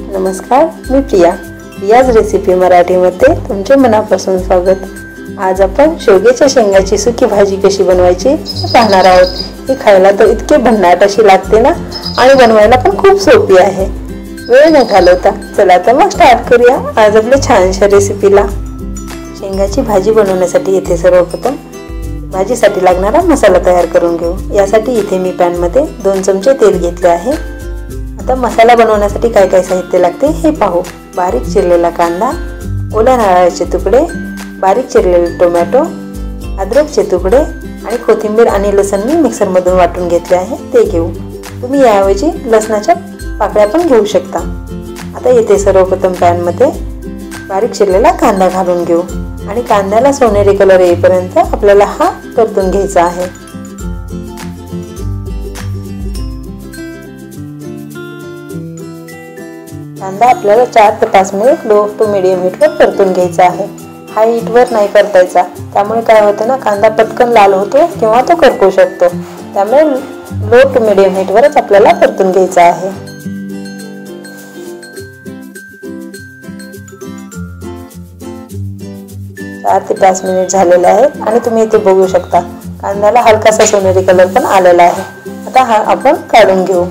नमस्कार, मी प्रियाज रेसिपी मराठीमध्ये तुमचे मनापासून स्वागत। आज आपण शेवग्याच्या शेंगाची सुकी भाजी कशी बनवायची पाहणार आहोत। ही खायला तर इतके भन्नाट अशी लागते ना आणि बनवायला पण खूप सोपी आहे। वेळ न घालवता चला तर मग स्टार्ट करूया आज आपल्या छानशा रेसिपीला। शेंगाची भाजी बनवण्यासाठी इथे सर्वप्रथम भाजीसाठी लागणारा मसाला तयार करून घेऊ। यासाठी इथे मी पॅन मध्ये 2 चमचे तेल घेतले आहे। आता मसाला बनवण्यासाठी काय काय साहित्य लागते हे पाहू। बारीक चिरलेला कांदा, ओल्या नारळाचे तुकडे, बारीक चिरलेले टोमॅटो, अद्रकचे तुकडे आणि कोथिंबीर आणि लसूण मी मिक्सर मधून वाटून घेतले आहे ते घेऊ। तुम्ही याऐवजी लसणाच्या पाकळ्या पण घेऊ शकता। आता इथे सर्वप्रथम पॅन मध्ये बारीक चिरलेला कांदा घालून घेऊ आणि कांद्याला सोनेरी कलर येईपर्यंत आपल्याला हा परतून घ्यायचा आहे। कांदा आपल्याला 4 ते 5 मिनिट लो टू मीडियम हीटवर परतून घ्यायचा आहे। हाय हीटवर नाही परतायचा, त्यामुळे काय होतं ना कांदा पटकन लाल होतो किंवा तो करपू शकतो। त्यामुळे लो टू मीडियम हीटवरच आपल्याला परतून घ्यायचा आहे। चार ते 5 मिनिट झालेले आहेत आणि तुम्ही इथे बघू शकता कांद्याला हलकासा सोनेरी कलर पण आलेला आहे। आता हा आपण काढून घेऊ।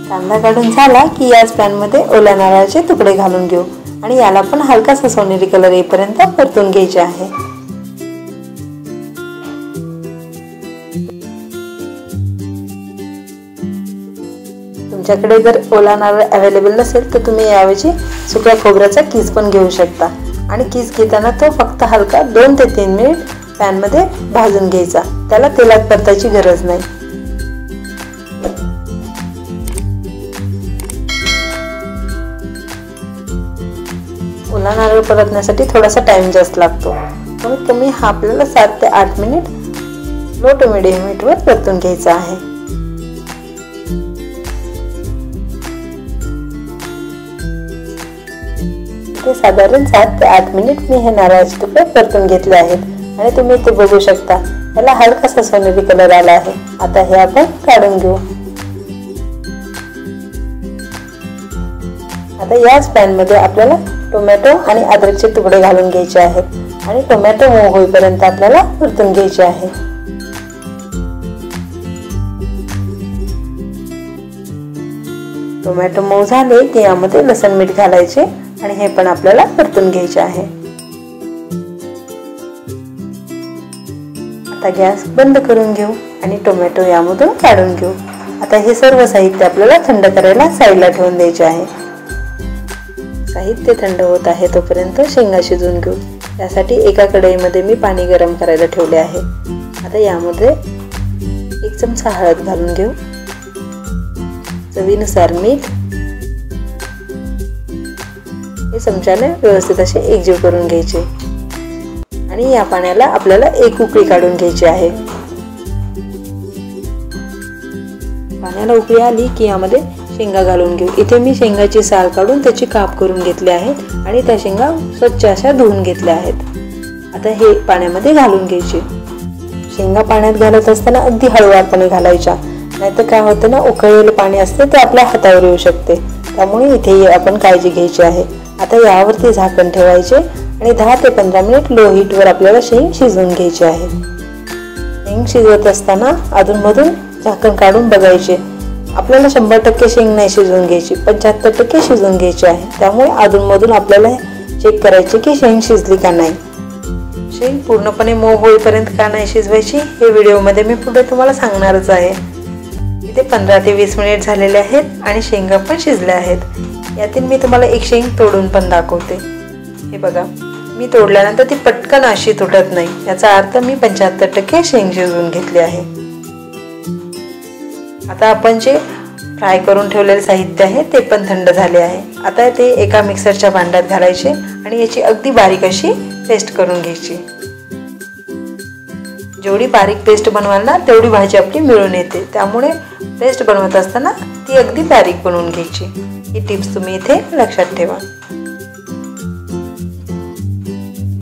कांदा काढून झाला की याच पॅन मध्ये ओल्या नारळाचे तुकडे घालून घेऊ आणि याला पण हलकासा सोनेरी कलर येईपर्यंत परतून घ्यायचे आहे। तुमच्याकडे जर ओला नारळ अवेलेबल नसेल तर तुम्ही याऐवजी सुक्या खोबऱ्याचा कीस पण घेऊ शकता आणि कीस घेताना तो फक्त हलका 2 ते 3 मिनिट पॅन मध्ये भाजून घ्यायचा। त्याला तेलात परतायची गरज नाही। ओला नारळ परतण्यासाठी थोडासा टाइम जास्त लागतो। कमीत कमी हा आपल्याला 7 ते 8 मिनिट लो टू मीडियम हीटवर परतून घ्यायचा आहे। साधारण 7 ते 8 मिनिट मी हे नारळाचे तुकडे परतून घेतले आहेत आणि तुम्ही इथे बघू शकता याला हलकासा सोनेरी कलर आला आहे। आता हे आपण काढून घेऊ। आता याच पॅन मध्ये आपल्याला टोमॅटो आणि अद्रकचे तुकडे घालून घ्यायचे आहेत आणि टोमॅटो मऊ होईपर्यंत आपल्याला परतून घ्यायचे आहे। टोमॅटो मऊ झाले की यामध्ये लसूण मीठ घालायचे आणि हे पण आपल्याला परतून घ्यायचे आहे। आता गॅस बंद करून घेऊ आणि टोमॅटो यामधून काढून घेऊ। आता हे सर्व साहित्य आपल्याला थंड करायला साईडला ठेवून द्यायचे आहे। साहित्य थंड होत आहे तोपर्यंत शेंगा शिजवून घेऊ। यासाठी एका कढईमध्ये मी पाणी गरम करायला ठेवले आहे। आता यामध्ये 1 चमचा हळद घालून घेऊ, चवीनुसार मीठ, हे चमच्याने व्यवस्थित असे एकजीव करून घ्यायचे आणि या पाण्याला आपल्याला 1 उकळी काढून घ्यायची आहे। पाण्याला उकळी आली की यामध्ये शेंगा घालून घेऊ। इथे मी शेंगाची साल काढून त्याची काप करून घेतले आहेत आणि त्या शेंगा स्वच्छ अशा धुवून घेतल्या आहेत। आता हे पाण्यामध्ये घालून घ्यायचे। शेंगा पाण्यात घालत असताना अगदी हळूवारपणे घालायच्या, नाहीतर काय होतं ना उकळलेले पाणी असते ते आपल्या हातावर येऊ शकते। त्यामुळे इथे आपण काळजी घ्यायची आहे। आता यावरती झाकण ठेवायचे आणि 10 ते 15 मिनिट लो हीटवर आपल्याला शेंग शिजवून घ्यायची आहे। शेंग शिजवत असताना अधूनमधून झाकण काढून बघायचे। आपल्याला 100% शेंग नाही शिजवून घ्यायची, 75% शिजवून घ्यायची आहे। त्यामुळे अधूनमधून आपल्याला चेक करायचे की शेंग शिजली का नाही। शेंग पूर्णपणे मऊ होईपर्यंत का नाही शिजवायची हे व्हिडिओमध्ये मी पुढे तुम्हाला सांगणारच आहे। इथे 15 ते 20 मिनिट झालेले आहेत आणि शेंगा पण शिजल्या आहेत। यातील मी तुम्हाला एक शेंग तोडून पण दाखवते। हे बघा, मी तोडल्यानंतर ती पटकन अशी तुटत नाही, याचा अर्थ मी 75% शेंग शिजवून घेतली आहे। आता आपण जे फ्राय करून ठेवलेले साहित्य आहे ते पण थंड झाले आहे। आता ते एका मिक्सरच्या भांड्यात घालायचे आणि याची अगदी बारीक अशी पेस्ट करून घ्यायची। जेवढी बारीक पेस्ट बनवाल ना तेवढी भाजी आपली मिळून येते। त्यामुळे पेस्ट बनवत असताना ती अगदी बारीक बनवून घ्यायची। ही टिप्स तुम्ही इथे लक्षात ठेवा।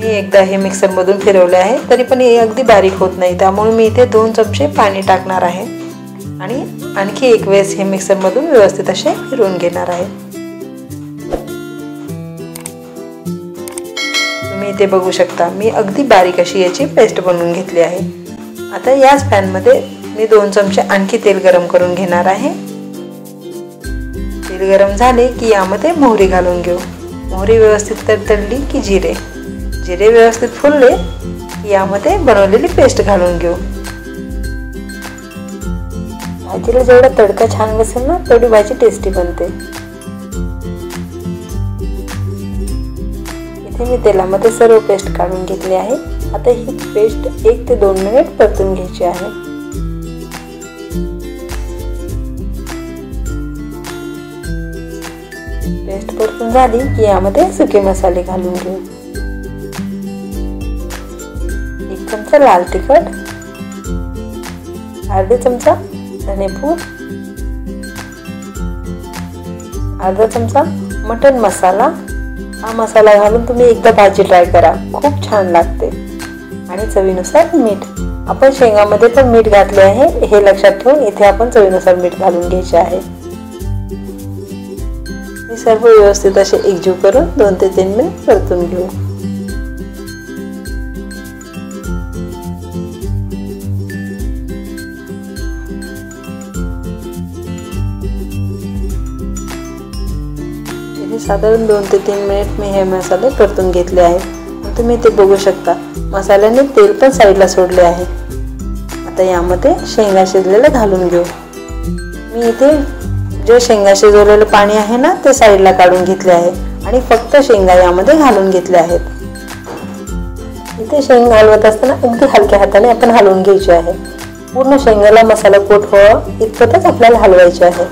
मी एकदा हे मिक्सरमधून फिरवले आहे, तरी पण हे अगदी बारीक होत नाही, त्यामुळे मी इथे 2 चमचे पाणी टाकणार आहे आणि आणखी एक वेळेस हे मिक्सरमधून व्यवस्थित असे फिरवून घेणार आहे। तुम्ही इथे बघू शकता मी अगदी बारीक अशी याची पेस्ट बनवून घेतली आहे। आता याच पॅनमध्ये मी 2 चमचे आणखी तेल गरम करून घेणार आहे। तेल गरम झाले की यामध्ये मोहरी घालून घेऊ। मोहरी व्यवस्थित तडतडली की जिरे व्यवस्थित फुलले की यामध्ये बनवलेली पेस्ट घालून घेऊ। भाजीला जेवढा तडका छान बसेल ना तेवढी भाजी टेस्टी बनते। इथे मी तेलामध्ये सर्व पेस्ट काढून घेतली आहे। आता ही पेस्ट 1 ते 2 मिनिट परतून घ्यायची आहे। पेस्ट परतून झाली की यामध्ये सुके मसाले घालून घेऊ। 1 चमचा लाल तिखट, अर्धा चमचा धनेपूड, अर्धा चमचा मटन मसाला। हा मसाला घालून तुम्ही एकदा भाजी ट्राय करा, खूप छान लागते। आणि चवीनुसार मीठ, आपण शेंगामध्ये पण मीठ घातले आहे हे लक्षात ठेवून इथे आपण चवीनुसार मीठ घालून घ्यायचे आहे। हे सर्व व्यवस्थित असे एकजीव करून 2 ते 3 मिनिट परतून घेऊ। साधारण 2 ते 3 मिनिट मी हे मसाले परतून घेतले आहे। तुम्ही ते बघू शकता मसाल्याने तेल पण साईडला सोडले आहे। आता यामध्ये शेंगा शिजलेले घालून घेऊ। मी इथे जे शेंगा शिजवलेले पाणी आहे ना ते साईडला काढून घेतले आहे आणि फक्त शेंगा यामध्ये घालून घेतले आहेत। इथे शेंगा हलवत असताना अगदी हलक्या हाताने आपण हलवून घ्यायचे आहे। पूर्ण शेंगाला मसाला कोट व्हावा इतपतच आपल्याला हलवायचे आहे।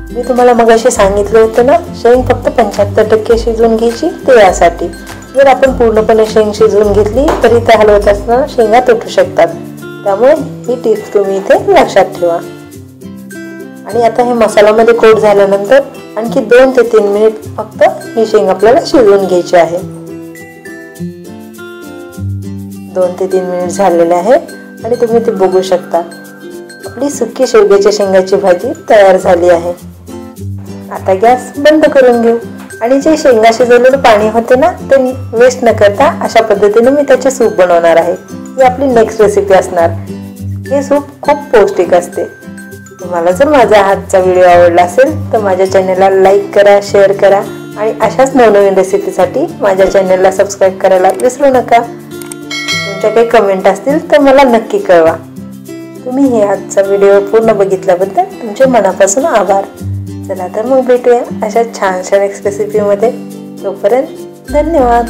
मी तुम्हाला मगाशी सांगितलं होतं ना शेंग फक्त 75% शिजवून घ्यायची, ते यासाठी। जर आपण पूर्णपणे शेंग शिजवून घेतली तरी त्या हलवत असताना शेंगा तुटू शकतात, त्यामुळे ही टिप्स तुम्ही इथे लक्षात ठेवा। आणि आता हे मसाल्यामध्ये कोट झाल्यानंतर आणखी 2 ते 3 मिनिट फक्त ही शेंग आपल्याला शिजवून घ्यायची आहे। 2 ते 3 मिनिट झालेले आहे आणि तुम्ही ते बघू शकता आपली सुकी शेवग्याच्या शेंगाची भाजी तयार झाली आहे। आता गॅस बंद करून घेऊ आणि जे शेंगा शिजवलेले पाणी होते ना ते वेस्ट न करता अशा पद्धतीने मी त्याचे सूप बनवणार आहे। ही आपली नेक्स्ट रेसिपी असणार। हे सूप खूप पौष्टिक असते। तुम्हाला जर माझा हातचा व्हिडिओ आवडला असेल तर माझ्या चॅनलला लाईक करा, शेअर करा आणि अशाच नवनवीन रेसिपीसाठी माझ्या चॅनलला सबस्क्राईब करायला विसरू नका। तुमच्या काही कमेंट असतील तर मला नक्की कळवा। तुम्ही हे आजचा व्हिडिओ पूर्ण बघितल्याबद्दल तुमचे मनापासून आभार। चला तर मग भेटूया अशा छान छान रेसिपीमध्ये। तोपर्यंत धन्यवाद।